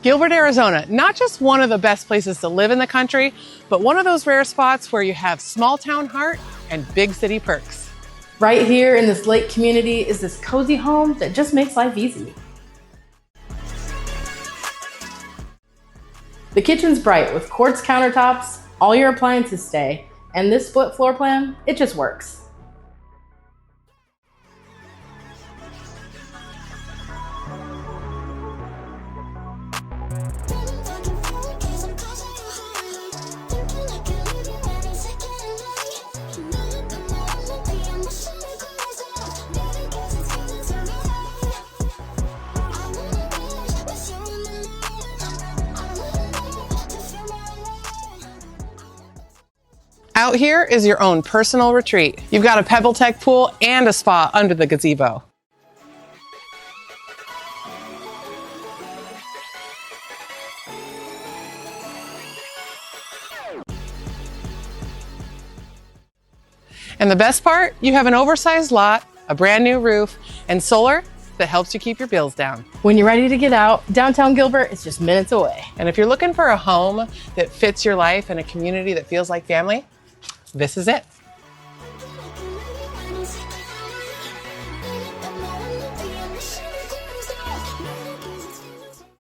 Gilbert, Arizona, not just one of the best places to live in the country, but one of those rare spots where you have small town heart and big city perks. Right here in this lake community is this cozy home that just makes life easy. The kitchen's bright with quartz countertops, all your appliances stay, and this split floor plan, it just works. Out here is your own personal retreat. You've got a Pebble Tec pool and a spa under the gazebo. And the best part, you have an oversized lot, a brand new roof, and solar that helps you keep your bills down. When you're ready to get out, Downtown Gilbert is just minutes away. And if you're looking for a home that fits your life and a community that feels like family, this is it.